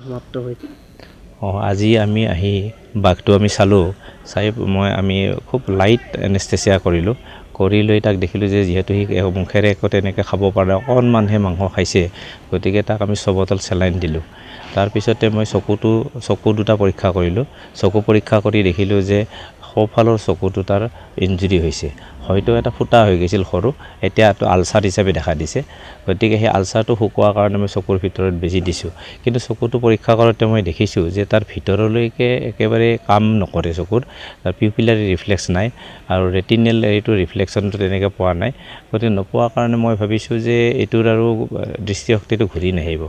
সমাপ্ত হৈছে। আজি আমি আহি বাঘটো আমি চালোঁ, আমি খুব লাইট এনেস্থেচিয়া কৰিলোঁ, কৰি লৈ তাক দেখিলোঁ যে যিহেতু সি মুখেৰে একো তেনেকৈ খাব পৰা নাই, অকণমানহে মাংস খাইছে, গতিকে তাক আমি 6 বটল চেলাইন দিলোঁ। তাৰপিছতে মই চকু দুটা পৰীক্ষা কৰিলোঁ, চকু পৰীক্ষা কৰি দেখিলোঁ যে সোঁফালৰ চকু দুটাৰ ইঞ্জুৰি হৈছে, হয়তো এটা ফুটা হৈ গৈছিল সৰু, এতিয়া আলচাৰ হিচাপে দেখা দিছে, গতিকে সেই আলচাৰটো শুকোৱাৰ কাৰণে মই চকুৰ ভিতৰত বেজি দিছোঁ। কিন্তু চকুটো পৰীক্ষা কৰোঁতে মই দেখিছোঁ যে তাৰ ভিতৰলৈকে একেবাৰে কাম নকৰে, চকুৰ তাৰ পিউপিলাৰী ৰিফ্লেক্স নাই আৰু ৰেটিনেল ৰিফ্লেকশ্যনটো তেনেকৈ পোৱা নাই, গতিকে নোপোৱাৰ কাৰণে মই ভাবিছোঁ যে এইটোৰ আৰু দৃষ্টিশক্তিটো ঘূৰি নাহিব।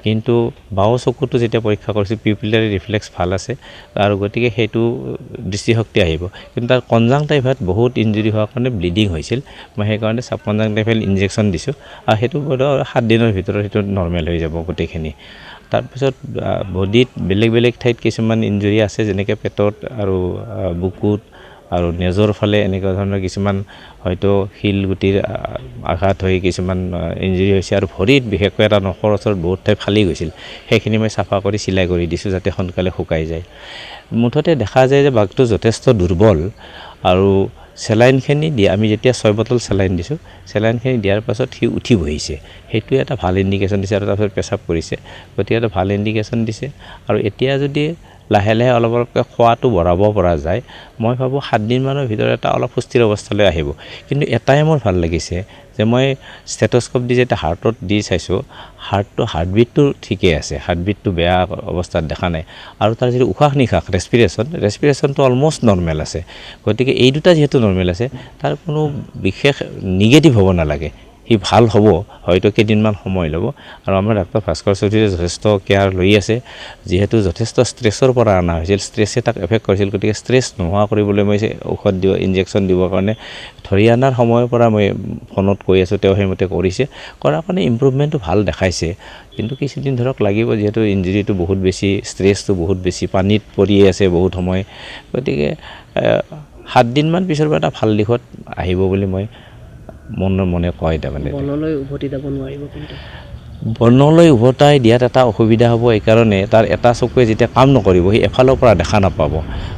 কিন্তু বাওঁ চকুটো যেতিয়া পৰীক্ষা কৰিছোঁ পিউপিলাৰী ৰিফ্লেক্স ভাল আছে আৰু গতিকে সেইটো দৃষ্টিশক্তি আহিব, কিন্তু তাৰ কনজাংটাইভাত বহুত ইঞ্জুৰি হোৱাৰ কাৰণে ব্লিডিং হৈছিল, মই সেইকাৰণে চাবকনজাংটাইভেল ইনজেকশ্যন দিছোঁ আৰু সেইটো 7 দিনৰ ভিতৰত সেইটো নৰ্মেল হৈ যাব গোটেইখিনি। তাৰপিছত বডিত বেলেগ ঠাইত কিছুমান ইঞ্জুৰি আছে, যেনেকৈ পেটত আৰু বুকুত আৰু নেজৰ ফালে এনেকুৱা ধৰণৰ কিছুমান হয়তো শিলগুটিৰ আঘাত হৈ কিছুমান ইঞ্জুৰি হৈছে, আৰু ভৰিত বিশেষকৈ এটা নখৰ ওচৰত বহুত ঠাই ফালি গৈছিল, সেইখিনি মই চাফা কৰি চিলাই কৰি দিছোঁ যাতে সোনকালে শুকাই যায়। মুঠতে দেখা যায় যে বাঘটো যথেষ্ট দুৰ্বল, আৰু চেলাইনখিনি আমি যেতিয়া 6 বটল চেলাইন দিছোঁ, চেলাইনখিনি দিয়াৰ পাছত সি উঠি বহিছে, সেইটোৱে এটা ভাল ইণ্ডিকেশ্যন দিছে, আৰু তাৰপিছত পেচাব কৰিছে, গতিকে এটা ভাল ইণ্ডিকেশ্যন দিছে। আৰু এতিয়া যদি লাহে অলপকৈ খোৱাটো বঢ়াব পৰা যায়, মই ভাবোঁ 7 দিনমানৰ ভিতৰত এটা অলপ সুস্থিৰ অৱস্থালৈ আহিব। কিন্তু এটাই মোৰ ভাল লাগিছে যে মই ষ্টেথস্কোপ দি যেতিয়া হাৰ্টত দি চাইছোঁ, হাৰ্টবিটটো ঠিকেই আছে, হাৰ্টবিটটো বেয়া অৱস্থাত দেখা নাই, আৰু তাৰ যিটো উশাহ নিশাহ ৰেছপিৰেশ্যনটো অলমষ্ট নৰ্মেল আছে, গতিকে এই দুটা যিহেতু নৰ্মেল আছে, তাৰ কোনো বিশেষ নিগেটিভ হ'ব নালাগে, সি ভাল হ'ব, হয়তো কেইদিনমান সময় ল'ব। আৰু আমাৰ ডাক্তৰ ভাস্কৰ চৌধুৰীয়ে যথেষ্ট কেয়াৰ লৈ আছে, যিহেতু যথেষ্ট ষ্ট্ৰেছৰ পৰা অনা হৈছিল, ষ্ট্ৰেছে তাক এফেক্ট কৰিছিল, গতিকে ষ্ট্ৰেছ নোহোৱা কৰিবলৈ মই ইনজেকশ্যন দিবৰ কাৰণে ধৰি অনাৰ সময়ৰ পৰা মই ফোনত কৈ আছোঁ, তেওঁ সেইমতে কৰিছে, কৰাৰ কাৰণে ইম্প্ৰুভমেণ্টটো ভাল দেখাইছে। কিন্তু কিছুদিন ধৰক লাগিব, যিহেতু ইঞ্জুৰিটো বহুত বেছি, ষ্ট্ৰেছটো বহুত বেছি, পানীত পৰি আছে বহুত সময়, গতিকে 7 দিনমান পিছৰ পৰা এটা ভাল দিশত আহিব বুলি মই মনে কয়। তাৰমানে বনলৈ উভতি যাব নোৱাৰিব, কিন্তু বনলৈ উভতাই দিয়াত এটা অসুবিধা হ'ব, এইকাৰণে তাৰ এটা চকুৱে যেতিয়া কাম নকৰিব, সি এফালৰ পৰা দেখা নাপাব,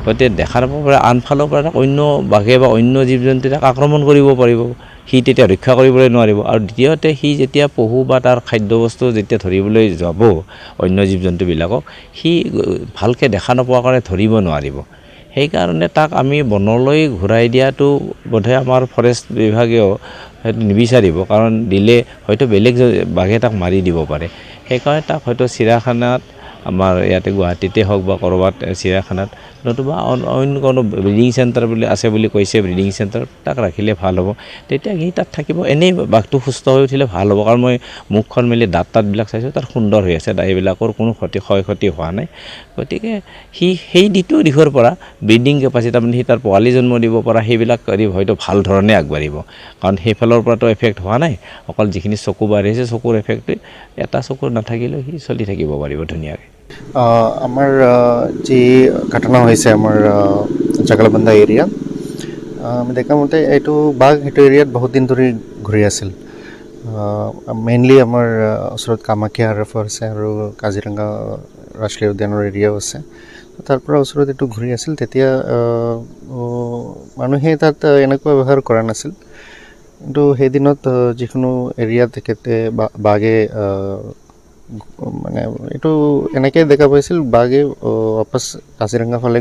গতিকে দেখা নাপাব পাৰে, আনফালৰ পৰা তাক অন্য বাঘে বা অন্য জীৱ জন্তুৱে তাক আক্ৰমণ কৰিব পাৰিব, সি তেতিয়া ৰক্ষা কৰিবলৈ নোৱাৰিব। আৰু দ্বিতীয়তে সি যেতিয়া পহু বা তাৰ খাদ্যবস্তু যেতিয়া ধৰিবলৈ যাব অন্য জীৱ জন্তুবিলাকক, সি ভালকৈ দেখা নোপোৱাৰ কাৰণে ধৰিব নোৱাৰিব, সেইকাৰণে তাক আমি বনলৈ ঘূৰাই দিয়াটো বোধহয় আমাৰ ফৰেষ্ট বিভাগেও সেইটো নিবিচাৰিব, কাৰণ দিলে হয়তো বেলেগ বাঘে তাক মাৰি দিব পাৰে, সেইকাৰণে তাক হয়তো চিৰিয়াখানাত, আমাৰ ইয়াতে গুৱাহাটীতে হওক বা ক'ৰবাত চিৰিয়াখানাত, নতুবা অন্য কোনো ব্ৰিডিং চেণ্টাৰ বুলি আছে বুলি কৈছে, ব্ৰিডিং চেণ্টাৰ তাক ৰাখিলে ভাল হ'ব, তেতিয়া সি তাত থাকিব। এনেই বাঘটো সুস্থ হৈ উঠিলে ভাল হ'ব, কাৰণ মই মুখখন মেলি দাঁতবিলাক চাইছোঁ, তাৰ সুন্দৰ হৈ আছে, সেইবিলাকৰ কোনো ক্ষয় ক্ষতি হোৱা নাই, গতিকে সি সেই দ্বিতীয় দিশৰ পৰা ব্ৰিডিং কেপাচিটি, তাৰমানে সি তাৰ পোৱালি জন্ম দিব পৰা, সেইবিলাক কৰি হয়তো ভাল ধৰণে আগবাঢ়িব, কাৰণ সেইফালৰ পৰাতো এফেক্ট হোৱা নাই, অকল যিখিনি চকু বাঢ়িছে চকুৰ এফেক্টে, এটা চকুৰ নাথাকিলেও সি চলি থাকিব পাৰিব ধুনীয়াকৈ। আমাৰ যি ঘটনা হৈছে আমাৰ জাগালাবান্ধা এৰিয়াত, আমি দেখা মতে এইটো বাঘ সেইটো এৰিয়াত বহুত দিন ধৰি ঘূৰি আছিল। মেইনলি আমাৰ ওচৰত কামাখ্যা ৰিভাৰ আছে আৰু কাজিৰঙা ৰাষ্ট্ৰীয় উদ্যানৰ এৰিয়াও আছে, তাৰ পৰা ওচৰত এইটো ঘূৰি আছিল। তেতিয়া মানুহে তাত এনেকুৱা ব্যৱহাৰ কৰা নাছিল, কিন্তু সেইদিনত যিকোনো এৰিয়াত তেখেতে বাঘে মানে এইটো এনেকৈ দেখা পাইছিল, বাঘে ৱাপছ কাজিৰঙা ফালে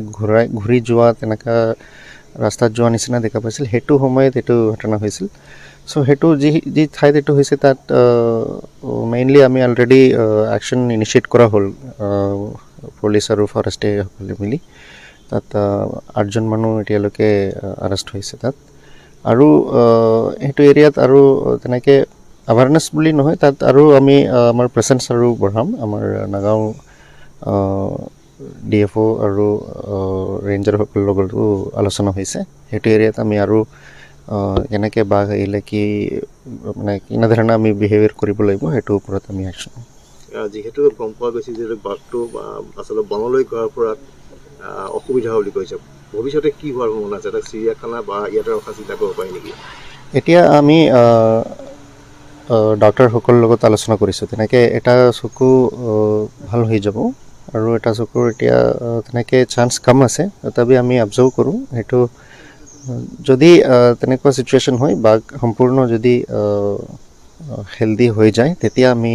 ঘূৰি যোৱা, তেনেকুৱা ৰাস্তাত যোৱা নিচিনা দেখা পাইছিল, সেইটো সময়ত এইটো ঘটনা হৈছিল। চ' সেইটো যি ঠাইত এইটো হৈছে, তাত মেইনলি আমি অলৰেডি একশ্যন ইনিচিয়েট কৰা হ'ল, পুলিচ আৰু ফৰেষ্টে সকলে মিলি। তাত 8জন মানুহ এতিয়ালৈকে আৰেষ্ট হৈছে তাত, আৰু সেইটো এৰিয়াত আৰু তেনেকৈ আৱাৰনেছ বুলি নহয়, তাত আৰু আমি আমাৰ প্ৰেজেঞ্চ আৰু বঢ়াম। আমাৰ নাগাঁও DFO আৰু ৰেঞ্জাৰসকলৰ লগতো আলোচনা হৈছে, সেইটো এৰিয়াত আমি আৰু কেনেকৈ বাঘ আহিলে কি মানে কেনেধৰণে আমি বিহেভিয়াৰ কৰিব লাগিব, সেইটোৰ ওপৰত আমি একশ্যন। যিহেতু গম পোৱা গৈছে যে বাঘটো আচলতে বনলৈ যোৱাৰ পৰা অসুবিধা বুলি কৈছে, ভৱিষ্যতে কি হোৱাৰ সম্ভাৱনা আছে, এটা চিৰিয়াখানা বা ইয়াতে ৰখা চিন্তা কৰিব পাৰি নেকি? এতিয়া আমি ডক্টৰসকলৰ লগত আলোচনা কৰিছোঁ তেনেকৈ এটা চকু ভাল হৈ যাব আৰু এটা চকুৰ এতিয়া তেনেকৈ চান্স কম আছে তথাপি আমি অবজাৰ্ভ কৰোঁ সেইটো যদি তেনেকুৱা চিটুৱেশ্যন হয় বাঘ সম্পূৰ্ণ যদি হেল্ডি হৈ যায় তেতিয়া আমি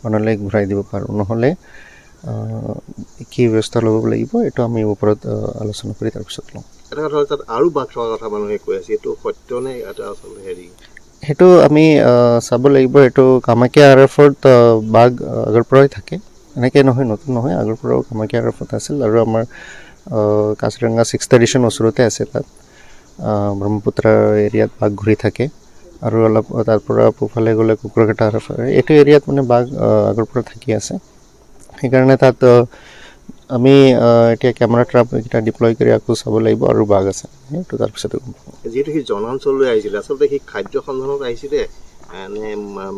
বনলৈ ঘূৰাই দিব পাৰোঁ নহ'লে কি ব্যৱস্থা ল'ব লাগিব এইটো আমি ওপৰত আলোচনা কৰি তাৰপিছত লওঁ এটা কথা হ'ল তাত আৰু বাঘ থকাৰ কথা মানুহে কৈ আছে এইটো সত্যনে এটা আচলতে হেৰি সেইটো আমি চাব লাগিব এইটো কামাখ্যা আৰফত বাঘ আগৰ পৰাই থাকে এনেকৈ নহয় নতুন নহয় আগৰ পৰাও কামাখ্যা আৰফত আছিল আৰু আমাৰ কাজিৰঙা 6th এডিশ্যন ওচৰতে আছে তাত ব্ৰহ্মপুত্ৰ এৰিয়াত বাঘ ঘূৰি থাকে আৰু অলপ তাৰ পৰা পূবফালে গ'লে কুকুৰকাটা আৰফ এইটো এৰিয়াত মানে বাঘ আগৰ পৰা থাকি আছে সেইকাৰণে তাত আমি এতিয়া কেমেৰা ট্ৰাপ এইকেইটা ডিপ্লয় কৰি আকৌ চাব লাগিব আৰু বাঘ আছে সেইটো তাৰপিছতে যিহেতু সি জনাঞ্চললৈ আহিছিলে আচলতে সি খাদ্য সন্ধানত আহিছিলে নে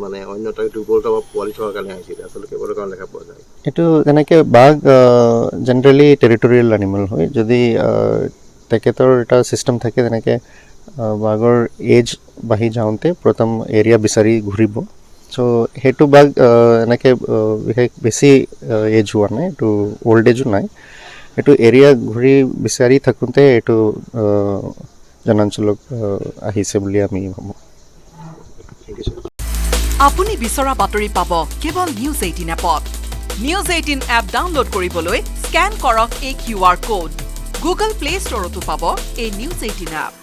মানে অন্য এটা দুৰ্বলতা বা পোৱালি থকাৰ কাৰণে আহিছিলে আচলতে কেৱলৰ কাৰণে দেখা পোৱা যায় এইটো যেনেকৈ বাঘ জেনেৰেলি টেৰিটৰিয়েল এনিমেল হয় যদি তেখেতৰ এটা ছিষ্টেম থাকে যেনেকৈ বাঘৰ এজ বাঢ়ি যাওঁতে প্ৰথম এৰিয়া বিচাৰি ঘূৰিব চ' সেইটো বাঘ এনেকৈ বিশেষ বেছি এজ হোৱা নাই এইটো অল্ড এজো নাই এইটো এৰিয়া ঘূৰি বিচাৰি থাকোঁতে এইটো জনাঞ্চলত আহিছে বুলি আমি ভাবোঁ আপুনি বিচৰা বাতৰি পাব কেৱল নিউজ 18 এপত নিউজ 18 এপ ডাউনলোড কৰিবলৈ স্কেন কৰক এই QR কোড গুগল প্লে ষ্টৰতো পাব এই নিউজ 18 এপ